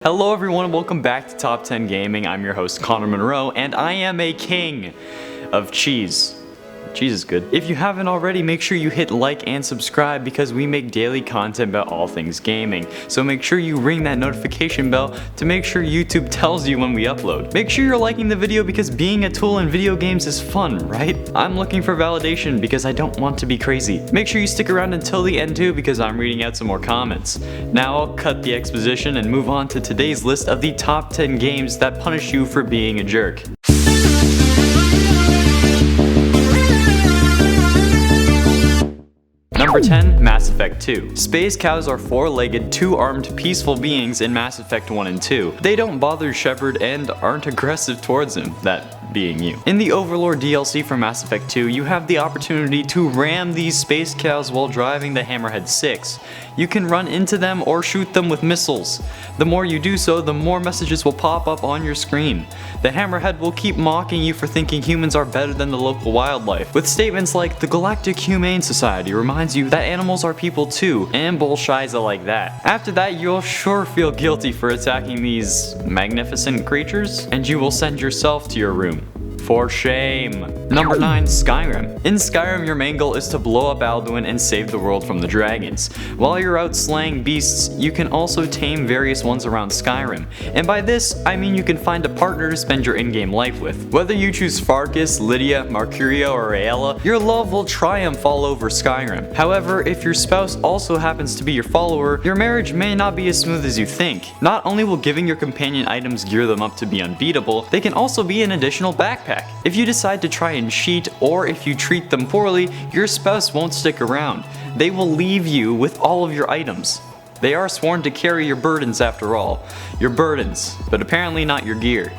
Hello everyone and welcome back to Top 10 Gaming. I'm your host Connor Munro and I am a king of cheese. Cheese is good. If you haven't already, make sure you hit like and subscribe because we make daily content about all things gaming. So make sure you ring that notification bell to make sure YouTube tells you when we upload. Make sure you're liking the video because being a tool in video games is fun, right? I'm looking for validation because I don't want to be crazy. Make sure you stick around until the end too because I'm reading out some more comments. Now I'll cut the exposition and move on to today's list of the top 10 games that punish you for being a jerk. Number 10, Mass Effect 2. Space cows are four-legged, two-armed, peaceful beings in Mass Effect 1 and 2. They don't bother Shepard and aren't aggressive towards him, that being you. In the Overlord DLC for Mass Effect 2, you have the opportunity to ram these space cows while driving the Hammerhead 6. You can run into them or shoot them with missiles. The more you do so, the more messages will pop up on your screen. The Hammerhead will keep mocking you for thinking humans are better than the local wildlife, with statements like, "The Galactic Humane Society reminds you that animals are people too," and bullshiza like that. After that, you'll sure feel guilty for attacking these magnificent creatures, and you will send yourself to your room. For shame. Number 9, Skyrim. In Skyrim, your main goal is to blow up Alduin and save the world from the dragons. While you're out slaying beasts, you can also tame various ones around Skyrim. And by this, I mean you can find a partner to spend your in-game life with. Whether you choose Farkas, Lydia, Mercurio, or Aela, your love will triumph all over Skyrim. However, if your spouse also happens to be your follower, your marriage may not be as smooth as you think. Not only will giving your companion items gear them up to be unbeatable, they can also be an additional backpack. If you decide to try and cheat, or if you treat them poorly, your spouse won't stick around. They will leave you with all of your items. They are sworn to carry your burdens after all. Your burdens, but apparently not your gear.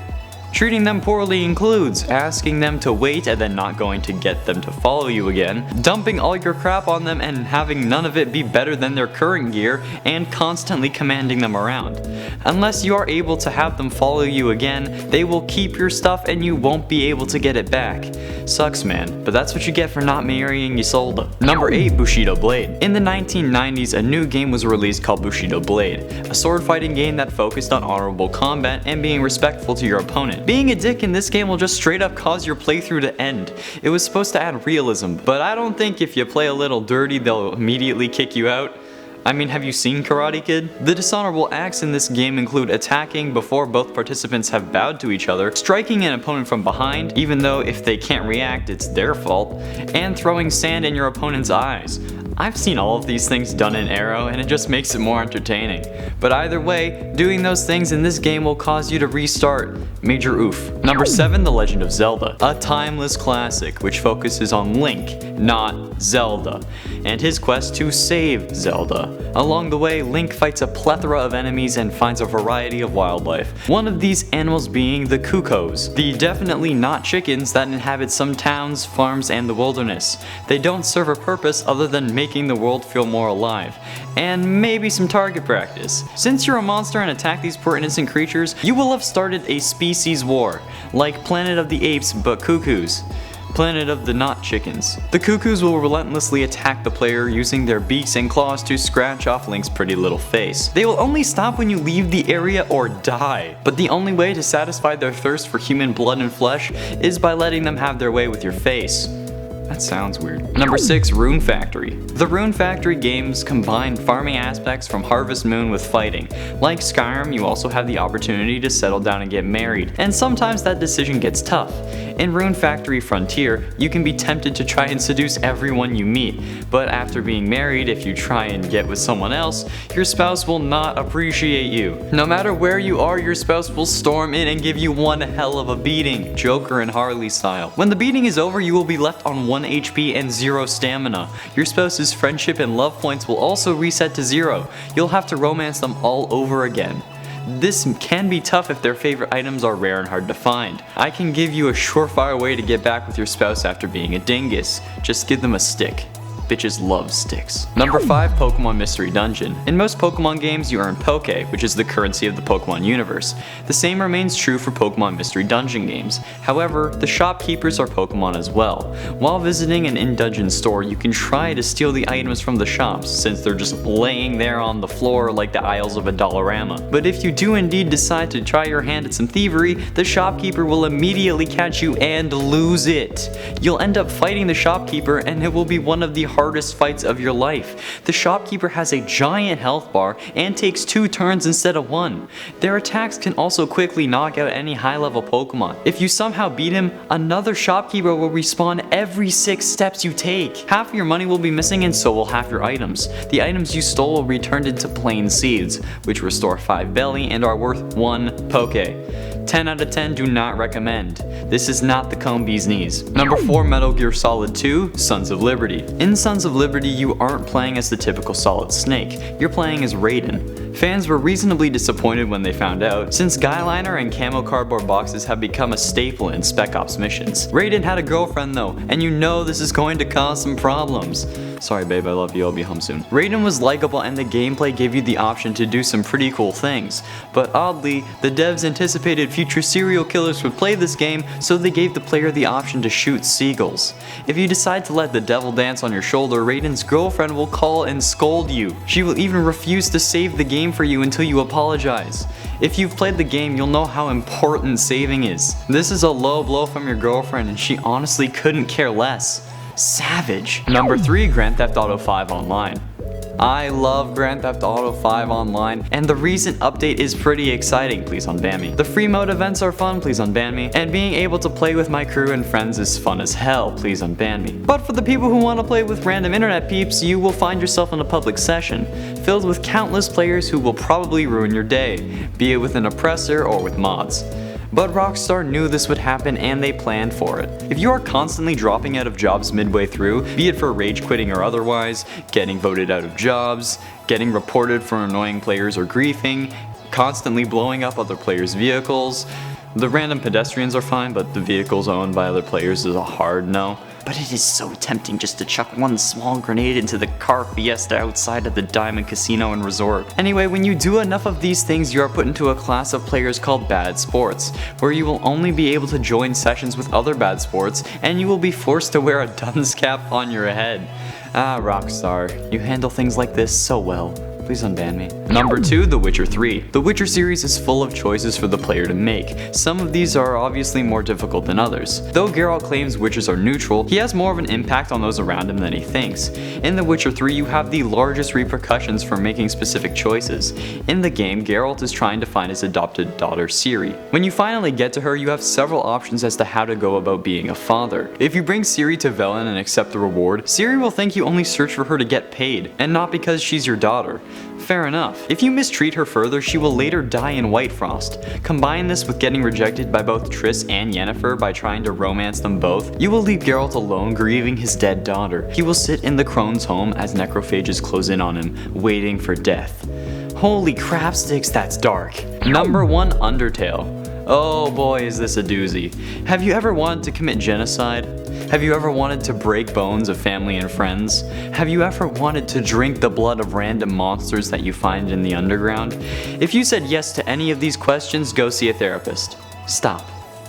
Treating them poorly includes asking them to wait and then not going to get them to follow you again, dumping all your crap on them and having none of it be better than their current gear, and constantly commanding them around. Unless you are able to have them follow you again, they will keep your stuff and you won't be able to get it back. Sucks, man, but that's what you get for not marrying Isolde. Number 8, Bushido Blade. In the 1990s, a new game was released called Bushido Blade, a sword fighting game that focused on honorable combat and being respectful to your opponent. Being a dick in this game will just straight up cause your playthrough to end. It was supposed to add realism, but I don't think if you play a little dirty they'll immediately kick you out. I mean, have you seen Karate Kid? The dishonorable acts in this game include attacking before both participants have bowed to each other, striking an opponent from behind, even though if they can't react it's their fault, and throwing sand in your opponent's eyes. I've seen all of these things done in Arrow and it just makes it more entertaining. But either way, doing those things in this game will cause you to restart. Major oof. Number 7, The Legend of Zelda. A timeless classic which focuses on Link, not Zelda, and his quest to save Zelda. Along the way, Link fights a plethora of enemies and finds a variety of wildlife. One of these animals being the cuckoos, the definitely not chickens that inhabit some towns, farms, and the wilderness. They don't serve a purpose other than making the world feel more alive, and maybe some target practice. Since you're a monster and attack these poor innocent creatures, you will have started a species war, like Planet of the Apes but cuckoos. Planet of the Not Chickens. The cuckoos will relentlessly attack the player using their beaks and claws to scratch off Link's pretty little face. They will only stop when you leave the area or die, but the only way to satisfy their thirst for human blood and flesh is by letting them have their way with your face. That sounds weird. Number 6, Rune Factory. The Rune Factory games combine farming aspects from Harvest Moon with fighting. Like Skyrim, you also have the opportunity to settle down and get married, and sometimes that decision gets tough. In Rune Factory Frontier, you can be tempted to try and seduce everyone you meet, but after being married, if you try and get with someone else, your spouse will not appreciate you. No matter where you are, your spouse will storm in and give you one hell of a beating, Joker and Harley style. When the beating is over, you will be left on 1 HP and 0 stamina. Your spouse's friendship and love points will also reset to 0. You'll have to romance them all over again. This can be tough if their favorite items are rare and hard to find. I can give you a surefire way to get back with your spouse after being a dingus. Just give them a stick. bitches love sticks. Number 5, Pokemon Mystery Dungeon. In most Pokemon games, you earn Poke, which is the currency of the Pokemon universe. The same remains true for Pokemon Mystery Dungeon games. However, the shopkeepers are Pokemon as well. While visiting an in-dungeon store, you can try to steal the items from the shops, since they're just laying there on the floor like the aisles of a Dollarama. But if you do indeed decide to try your hand at some thievery, the shopkeeper will immediately catch you and lose it. You'll end up fighting the shopkeeper, and it will be one of the hardest fights of your life. The shopkeeper has a giant health bar and takes 2 turns instead of 1. Their attacks can also quickly knock out any high level Pokemon. If you somehow beat him, another shopkeeper will respawn every 6 steps you take. Half your money will be missing, and so will half your items. The items you stole will be turned into plain seeds, which restore 5 belly and are worth 1 Poke. 10 out of 10 do not recommend. This is not the comb bee's knees. Number 4, Metal Gear Solid 2, Sons of Liberty. In Sons of Liberty, you aren't playing as the typical Solid Snake, you're playing as Raiden. Fans were reasonably disappointed when they found out, since Skyliner and camo cardboard boxes have become a staple in Spec Ops missions. Raiden had a girlfriend though, and you know this is going to cause some problems. Sorry babe, I love you, I'll be home soon. Raiden was likable and the gameplay gave you the option to do some pretty cool things. But oddly, the devs anticipated future serial killers would play this game, so they gave the player the option to shoot seagulls. If you decide to let the devil dance on your shoulder, Raiden's girlfriend will call and scold you. She will even refuse to save the game for you until you apologize. If you've played the game, you'll know how important saving is. This is a low blow from your girlfriend and she honestly couldn't care less. Savage. Number 3, Grand Theft Auto 5 Online. I love Grand Theft Auto 5 Online, and the recent update is pretty exciting, please unban me. The free mode events are fun, please unban me. And being able to play with my crew and friends is fun as hell, please unban me. But for the people who want to play with random internet peeps, you will find yourself in a public session, filled with countless players who will probably ruin your day, be it with an oppressor or with mods. But Rockstar knew this would happen and they planned for it. If you are constantly dropping out of jobs midway through, be it for rage quitting or otherwise, getting voted out of jobs, getting reported for annoying players or griefing, constantly blowing up other players' vehicles, the random pedestrians are fine, but the vehicles owned by other players is a hard no. But it is so tempting just to chuck one small grenade into the car fiesta outside of the Diamond Casino and Resort. Anyway, when you do enough of these things, you are put into a class of players called Bad Sports, where you will only be able to join sessions with other bad sports, and you will be forced to wear a dunce cap on your head. Ah, Rockstar, you handle things like this so well. Please unban me. Number 2, The Witcher 3. The Witcher series is full of choices for the player to make. Some of these are obviously more difficult than others. Though Geralt claims witches are neutral, he has more of an impact on those around him than he thinks. In The Witcher 3, you have the largest repercussions for making specific choices. In the game, Geralt is trying to find his adopted daughter Ciri. When you finally get to her, you have several options as to how to go about being a father. If you bring Ciri to Velen and accept the reward, Ciri will think you only search for her to get paid, and not because she's your daughter. Fair enough. If you mistreat her further, she will later die in Whitefrost. Combine this with getting rejected by both Triss and Yennefer by trying to romance them both, you will leave Geralt alone grieving his dead daughter. He will sit in the crone's home as necrophages close in on him, waiting for death. Holy crap sticks, that's dark. Number 1, Undertale. Oh boy, is this a doozy. Have you ever wanted to commit genocide? Have you ever wanted to break bones of family and friends? Have you ever wanted to drink the blood of random monsters that you find in the underground? If you said yes to any of these questions, go see a therapist. Stop.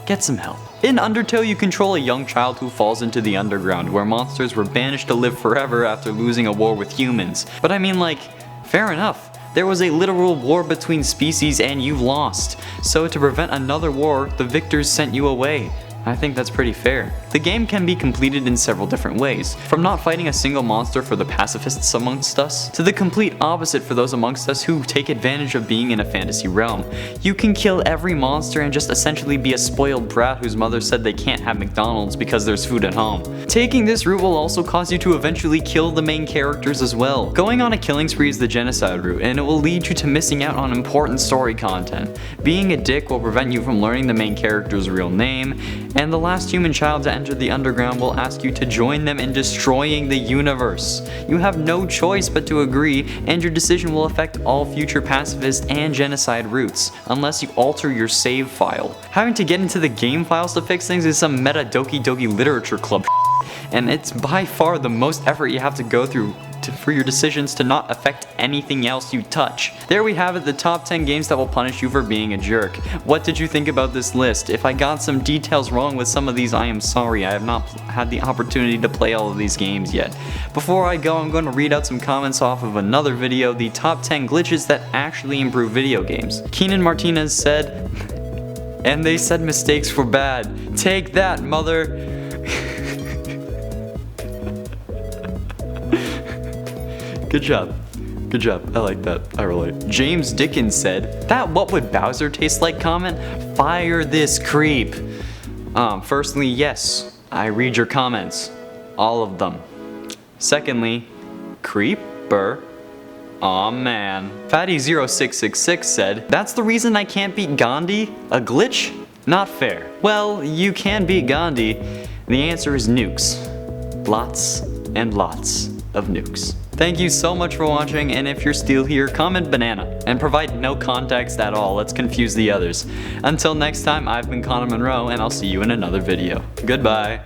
Get some help. In Undertale, you control a young child who falls into the underground, where monsters were banished to live forever after losing a war with humans. But I mean, like, fair enough. There was a literal war between species and you lost. So to prevent another war, the victors sent you away. I think that's pretty fair. The game can be completed in several different ways, from not fighting a single monster for the pacifists amongst us, to the complete opposite for those amongst us who take advantage of being in a fantasy realm. You can kill every monster and just essentially be a spoiled brat whose mother said they can't have McDonald's because there's food at home. Taking this route will also cause you to eventually kill the main characters as well. Going on a killing spree is the genocide route, and it will lead you to missing out on important story content. Being a dick will prevent you from learning the main character's real name, and the last human child to enter the underground will ask you to join them in destroying the universe. You have no choice but to agree, and your decision will affect all future pacifist and genocide routes, unless you alter your save file. Having to get into the game files to fix things is some meta Doki Doki Literature Club. and it's by far the most effort you have to go through for your decisions to not affect anything else you touch. There we have it, the top 10 games that will punish you for being a jerk. What did you think about this list? If I got some details wrong with some of these, I am sorry. I have not had the opportunity to play all of these games yet. Before I go, I'm going to read out some comments off of another video, the top 10 glitches that actually improve video games. Keenan Martinez said, and they said mistakes were bad. Take that, mother. Good job. Good job. I like that. I relate. James Dickens said, that what would Bowser taste like comment? Fire this creep. Firstly, yes, I read your comments. All of them. Secondly, creeper. Aw man. Fatty0666 said, that's the reason I can't beat Gandhi? A glitch? Not fair. Well, you can beat Gandhi. The answer is nukes. Lots and lots of nukes. Thank you so much for watching, and if you're still here, comment banana and provide no context at all. Let's confuse the others. Until next time, I've been Connor Monroe, and I'll see you in another video. Goodbye.